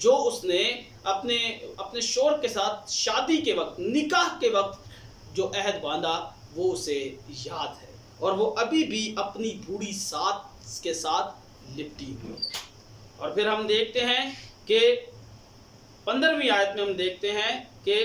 جو اس نے اپنے شوہر کے ساتھ شادی کے وقت، نکاح کے وقت جو عہد باندھا وہ اسے یاد ہے، اور وہ ابھی بھی اپنی بوڑھی ساس کے ساتھ لپٹی ہوئی ہے۔ اور پھر ہم دیکھتے ہیں کہ 15ویں آیت میں ہم دیکھتے ہیں کہ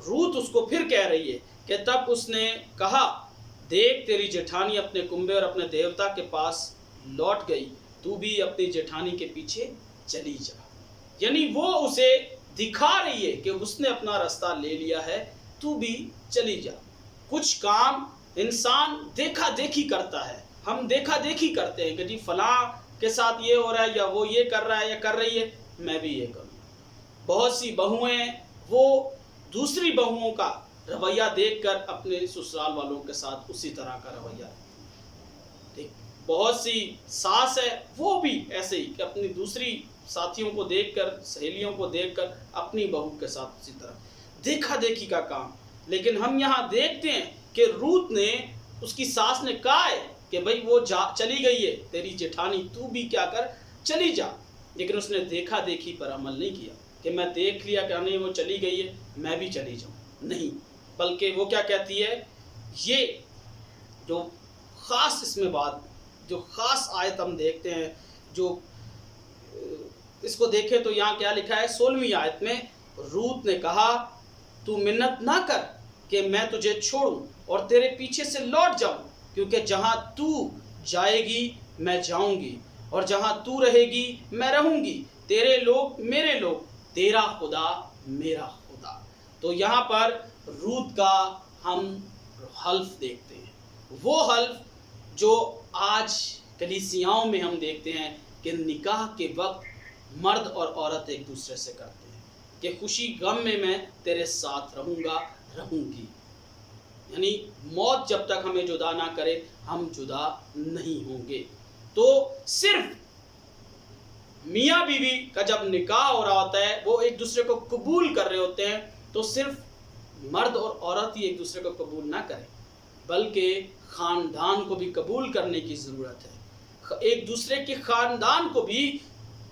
روت اس کو پھر کہہ رہی ہے کہ تب اس نے کہا، دیکھ تیری جیٹھانی اپنے کنبے اور اپنے دیوتا کے پاس لوٹ گئی، تو بھی اپنی جیٹھانی کے پیچھے چلی جا۔ یعنی وہ اسے دکھا رہی ہے کہ اس نے اپنا راستہ لے لیا ہے، تو بھی چلی جا۔ کچھ کام انسان دیکھا دیکھی کرتا ہے، ہم دیکھا دیکھی کرتے ہیں کہ جی فلاں کے ساتھ یہ ہو رہا ہے، یا وہ یہ کر رہا ہے یا کر رہی ہے، میں بھی یہ کروں۔ بہت سی بہویں وہ دوسری بہوؤں کا رویہ دیکھ کر اپنے سسرال والوں کے ساتھ اسی طرح کا رویہ، بہت سی ساس ہے وہ بھی ایسے ہی کہ اپنی دوسری ساتھیوں کو دیکھ کر، سہیلیوں کو دیکھ کر اپنی بہو کے ساتھ اسی طرح دیکھا دیکھی کا کام۔ لیکن ہم یہاں دیکھتے ہیں کہ روت نے، اس کی ساس نے کہا ہے کہ بھئی وہ چلی گئی ہے تیری جیٹھانی، تو بھی کیا کر، چلی جا۔ لیکن اس نے دیکھا دیکھی پر عمل نہیں کیا کہ میں دیکھ لیا کہ نہیں وہ چلی گئی ہے میں بھی چلی جاؤں، نہیں، بلکہ وہ کیا کہتی ہے، یہ جو خاص اس میں بات، جو خاص آیت ہم دیکھتے ہیں، جو اس کو دیکھیں تو یہاں کیا لکھا ہے 16ویں آیت میں، روت نے کہا تو منت نہ کر کہ میں تجھے چھوڑوں اور تیرے پیچھے سے لوٹ جاؤں، کیونکہ جہاں تو جائے گی میں جاؤں گی، اور جہاں تو رہے گی میں رہوں گی، تیرے لوگ میرے لوگ، تیرا خدا میرا خدا۔ تو یہاں پر روت کا ہم حلف دیکھتے ہیں، وہ حلف جو آج کلیسیاؤں میں ہم دیکھتے ہیں کہ نکاح کے وقت مرد اور عورت ایک دوسرے سے کرتے ہیں کہ خوشی غم میں تیرے ساتھ رہوں گا، رہوں گی، یعنی موت جب تک ہمیں جدا نہ کرے ہم جدا نہیں ہوں گے۔ تو صرف میاں بیوی کا جب نکاح ہو رہا ہوتا ہے، وہ ایک دوسرے کو قبول کر رہے ہوتے ہیں، تو صرف مرد اور عورت ہی ایک دوسرے کو قبول نہ کریں، بلکہ خاندان کو بھی قبول کرنے کی ضرورت ہے، ایک دوسرے کے خاندان کو بھی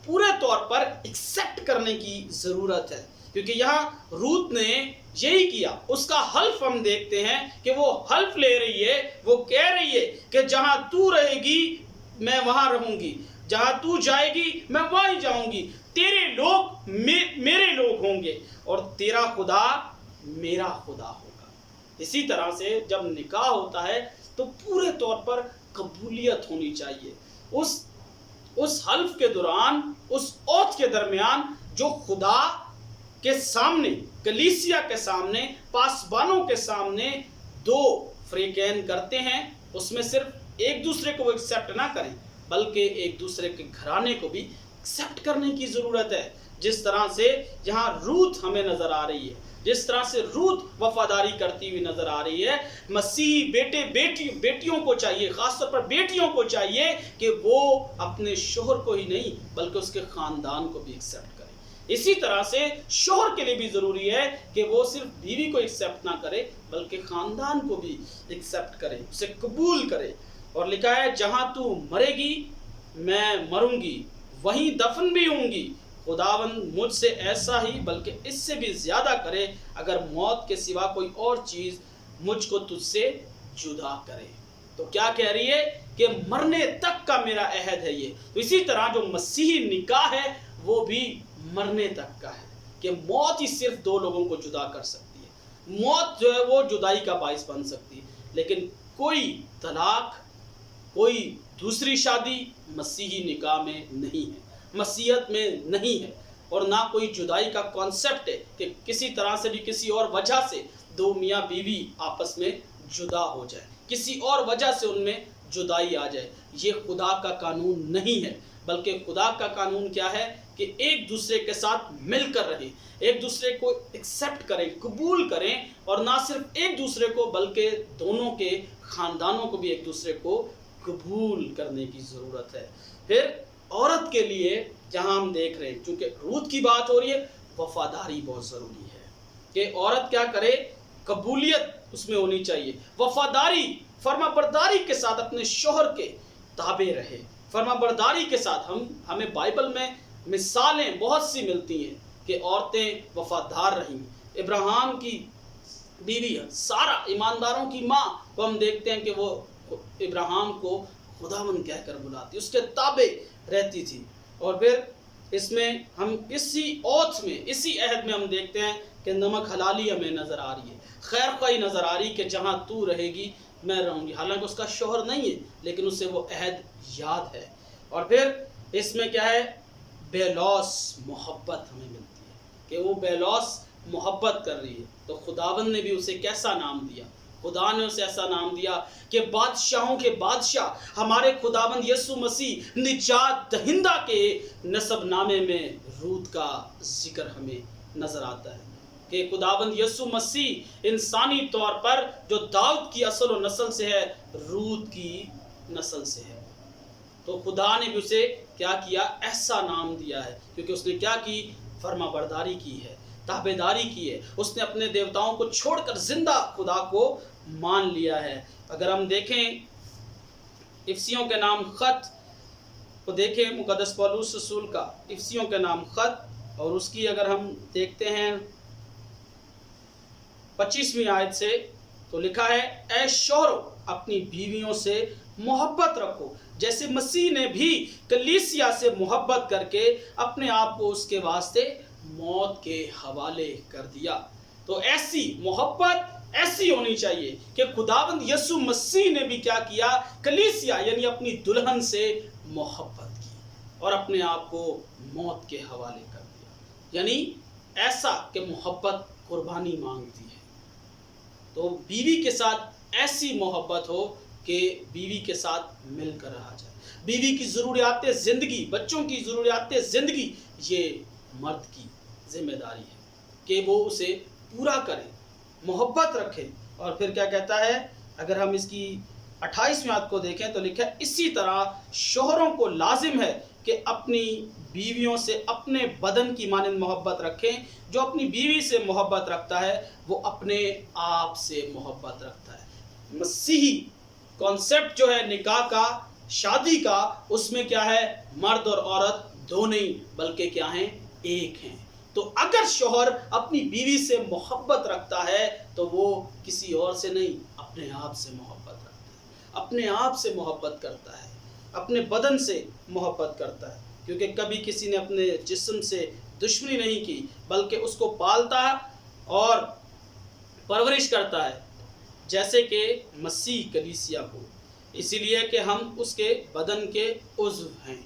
پورے طور پر ایکسیپٹ کرنے کی ضرورت ہے، کیونکہ یہاں روت نے یہی کیا۔ اس کا حلف ہم دیکھتے ہیں کہ وہ حلف لے رہی ہے، وہ کہہ رہی ہے کہ جہاں تو رہے گی میں وہاں رہوں گی، جہاں تو جائے گی میں وہیں جاؤں گی، تیرے لوگ میرے لوگ ہوں گے، اور تیرا خدا میرا خدا ہوگا۔ اسی طرح سے جب نکاح ہوتا ہے تو پورے طور پر قبولیت ہونی چاہیے، اس حلف کے دوران، اس اوتھ کے درمیان جو خدا کے سامنے، کلیسیا کے سامنے، پاسبانوں کے سامنے دو فریقین کرتے ہیں، اس میں صرف ایک دوسرے کو وہ ایکسیپٹ نہ کریں بلکہ ایک دوسرے کے گھرانے کو بھی ایکسیپٹ کرنے کی ضرورت ہے۔ جس طرح سے یہاں روت ہمیں نظر آ رہی ہے، جس طرح سے روت وفاداری کرتی ہوئی نظر آ رہی ہے، مسیحی بیٹیوں کو چاہیے، خاص طور پر بیٹیوں کو چاہیے کہ وہ اپنے شوہر کو ہی نہیں بلکہ اس کے خاندان کو بھی ایکسیپٹ کریں۔ اسی طرح سے شوہر کے لیے بھی ضروری ہے کہ وہ صرف بیوی کو ایکسیپٹ نہ کرے بلکہ خاندان کو بھی ایکسیپٹ کرے، اسے قبول کرے۔ اور لکھا ہے جہاں تو مرے گی میں مروں گی، وہیں دفن بھی ہوں گی، خداوند مجھ سے ایسا ہی بلکہ اس سے بھی زیادہ کرے اگر موت کے سوا کوئی اور چیز مجھ کو تجھ سے جدا کرے۔ تو کیا کہہ رہی ہے کہ مرنے تک کا میرا عہد ہے یہ۔ تو اسی طرح جو مسیحی نکاح ہے وہ بھی مرنے تک کا ہے کہ موت ہی صرف دو لوگوں کو جدا کر سکتی ہے، موت جو ہے وہ جدائی کا باعث بن سکتی ہے، لیکن کوئی طلاق، کوئی دوسری شادی مسیحی نکاح میں نہیں ہے، مسیحیت میں نہیں ہے، اور نہ کوئی جدائی کا کانسیپٹ ہے کہ کسی طرح سے بھی کسی اور وجہ سے دو میاں بیوی آپس میں جدا ہو جائے، کسی اور وجہ سے ان میں جدائی آ جائے۔ یہ خدا کا قانون نہیں ہے، بلکہ خدا کا قانون کیا ہے کہ ایک دوسرے کے ساتھ مل کر رہیں، ایک دوسرے کو ایکسیپٹ کریں، قبول کریں، اور نہ صرف ایک دوسرے کو بلکہ دونوں کے خاندانوں کو بھی ایک دوسرے کو قبول کرنے کی ضرورت ہے۔ پھر عورت کے لیے جہاں ہم دیکھ رہے ہیں، چونکہ روت کی بات ہو رہی ہے، وفاداری بہت ضروری ہے کہ عورت کیا کرے، قبولیت اس میں ہونی چاہیے، وفاداری، فرما برداری کے ساتھ اپنے شوہر کے تابع رہے، فرما برداری کے ساتھ۔ ہمیں بائبل میں مثالیں بہت سی ملتی ہیں کہ عورتیں وفادار رہیں۔ ابراہیم کی بیوی سارہ، ایمانداروں کی ماں کو ہم دیکھتے ہیں کہ وہ ابراہیم کو خداوند کہہ کر بلاتی، اس کے تابع رہتی تھی۔ اور پھر اس میں ہم اسی اوتھ میں، اسی عہد میں ہم دیکھتے ہیں کہ نمک حلالی ہمیں نظر آ رہی ہے، خیر خواہی نظر آ رہی کہ جہاں تو رہے گی میں رہوں گی۔ حالانکہ اس کا شوہر نہیں ہے لیکن اسے وہ عہد یاد ہے۔ اور پھر اس میں کیا ہے؟ بے لوث محبت ہمیں ملتی ہے کہ وہ بے لوث محبت کر رہی ہے۔ تو خداوند نے بھی اسے کیسا نام دیا؟ خدا نے اسے ایسا نام دیا کہ بادشاہوں کے بادشاہ ہمارے خداوند یسوع مسیح نجات دہندہ کے نسب نامے میں رود کا ذکر ہمیں نظر آتا ہے کہ خداوند یسوع مسیح انسانی طور پر جو داؤد کی اصل و نسل سے ہے، رود کی نسل سے ہے۔ تو خدا نے بھی اسے کیا کیا؟ ایسا نام دیا ہے کیونکہ اس نے کیا کی؟ فرما برداری کی ہے، تابعداری کی ہے۔ اس نے اپنے دیوتاؤں کو چھوڑ کر زندہ خدا کو مان لیا ہے۔ اگر ہم دیکھیں افسیوں کے نام خط کو دیکھیں، مقدس پولس رسول کا افسیوں کے نام خط، اور اس کی اگر ہم دیکھتے ہیں 25ویں آیت سے، تو لکھا ہے اے شوہرو اپنی بیویوں سے محبت رکھو جیسے مسیح نے بھی کلیسیا سے محبت کر کے اپنے آپ کو اس کے واسطے موت کے حوالے کر دیا۔ تو ایسی محبت ایسی ہونی چاہیے کہ خداوند یسوع مسیح نے بھی کیا کیا؟ کلیسیا یعنی اپنی دلہن سے محبت کی اور اپنے آپ کو موت کے حوالے کر دیا، یعنی ایسا کہ محبت قربانی مانگتی ہے۔ تو بیوی کے ساتھ ایسی محبت ہو کہ بیوی کے ساتھ مل کر رہا جائے۔ بیوی کی ضروریات زندگی، بچوں کی ضروریات زندگی، یہ مرد کی ذمہ داری ہے کہ وہ اسے پورا کرے، محبت رکھے۔ اور پھر کیا کہتا ہے؟ اگر ہم اس کی 28ویں آیت کو دیکھیں تو لکھا ہے اسی طرح شوہروں کو لازم ہے کہ اپنی بیویوں سے اپنے بدن کی مانند محبت رکھیں۔ جو اپنی بیوی سے محبت رکھتا ہے وہ اپنے آپ سے محبت رکھتا ہے۔ مسیحی کانسیپٹ جو ہے نکاح کا، شادی کا، اس میں کیا ہے؟ مرد اور عورت دو نہیں بلکہ کیا ہیں؟ ایک ہیں۔ تو اگر شوہر اپنی بیوی سے محبت رکھتا ہے تو وہ کسی اور سے نہیں، اپنے آپ سے محبت رکھتا ہے، اپنے آپ سے محبت کرتا ہے، اپنے بدن سے محبت کرتا ہے، کیونکہ کبھی کسی نے اپنے جسم سے دشمنی نہیں کی بلکہ اس کو پالتا اور پرورش کرتا ہے، جیسے کہ مسیح کلیسیا کو، اسی لیے کہ ہم اس کے بدن کے عضو ہیں،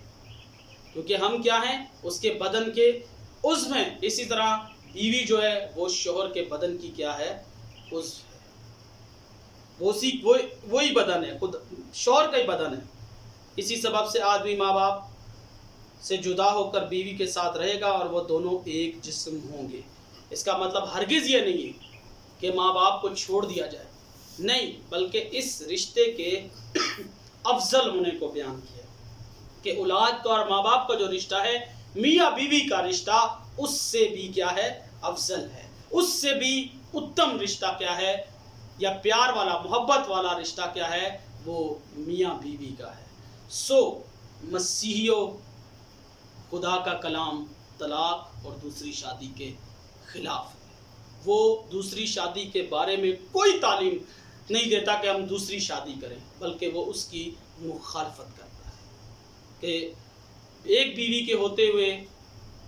کیونکہ ہم کیا ہیں؟ اس کے بدن کے عضو ہیں۔ اسی طرح بیوی جو ہے وہ شوہر کے بدن کی کیا ہے؟ عضو ہے، وہی بدن ہے، خود شوہر کا ہی بدن ہے۔ اسی سبب سے آدمی ماں باپ سے جدا ہو کر بیوی کے ساتھ رہے گا اور وہ دونوں ایک جسم ہوں گے۔ اس کا مطلب ہرگز یہ نہیں ہے کہ ماں باپ کو چھوڑ دیا جائے، نہیں، بلکہ اس رشتے کے افضل ہونے کو بیان کیا کہ اولاد کا اور ماں باپ کا جو رشتہ ہے، میاں بیوی کا رشتہ، اس سے بھی کیا ہے؟ افضل ہے، اس سے بھی اتم رشتہ کیا ہے؟ یا پیار والا، محبت والا رشتہ کیا ہے؟ وہ میاں بیوی کا ہے۔ سو مسیحیوں، خدا کا کلام طلاق اور دوسری شادی کے خلاف ہے۔ وہ دوسری شادی کے بارے میں کوئی تعلیم نہیں دیتا کہ ہم دوسری شادی کریں، بلکہ وہ اس کی مخالفت کرتا ہے کہ ایک بیوی کے ہوتے ہوئے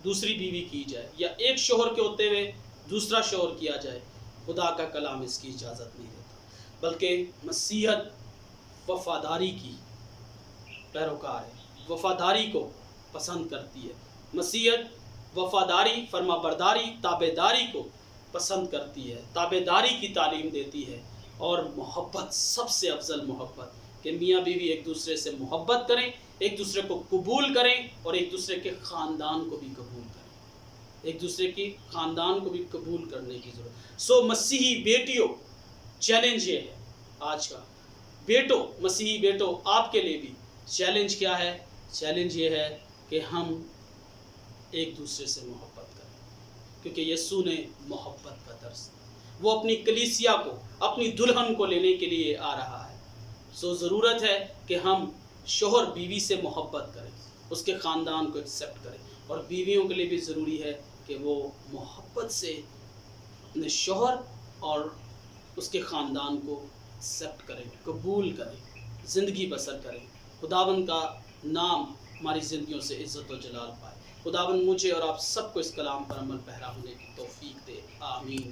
دوسری بیوی کی جائے یا ایک شوہر کے ہوتے ہوئے دوسرا شوہر کیا جائے۔ خدا کا کلام اس کی اجازت نہیں دیتا، بلکہ مسیحیت وفاداری کی پیروکار ہے، وفاداری کو پسند کرتی ہے۔ مسیحیت وفاداری، فرما برداری، تابعداری کو پسند کرتی ہے، تابعداری کی تعلیم دیتی ہے، اور محبت، سب سے افضل محبت کہ میاں بیوی ایک دوسرے سے محبت کریں، ایک دوسرے کو قبول کریں اور ایک دوسرے کے خاندان کو بھی قبول کریں، ایک دوسرے کی خاندان کو بھی قبول کرنے کی ضرورت۔ سو مسیحی بیٹیوں، چیلنج یہ ہے آج کا، بیٹوں، مسیحی بیٹوں، آپ کے لیے بھی چیلنج کیا ہے؟ چیلنج یہ ہے کہ ہم ایک دوسرے سے محبت کریں، کیونکہ یسوع نے محبت کا درس دیا۔ وہ اپنی کلیسیا کو، اپنی دلہن کو لینے کے لیے آ رہا ہے۔ سو ضرورت ہے کہ ہم شوہر بیوی سے محبت کریں، اس کے خاندان کو ایکسیپٹ کریں، اور بیویوں کے لیے بھی ضروری ہے کہ وہ محبت سے اپنے شوہر اور اس کے خاندان کو ایکسیپٹ کریں، قبول کریں، زندگی بسر کریں۔ خداوند کا نام ہماری زندگیوں سے عزت و جلال پائے۔ خداوند مجھے اور آپ سب کو اس کلام پر عمل پیرا ہونے کی توفیق دے، آمین۔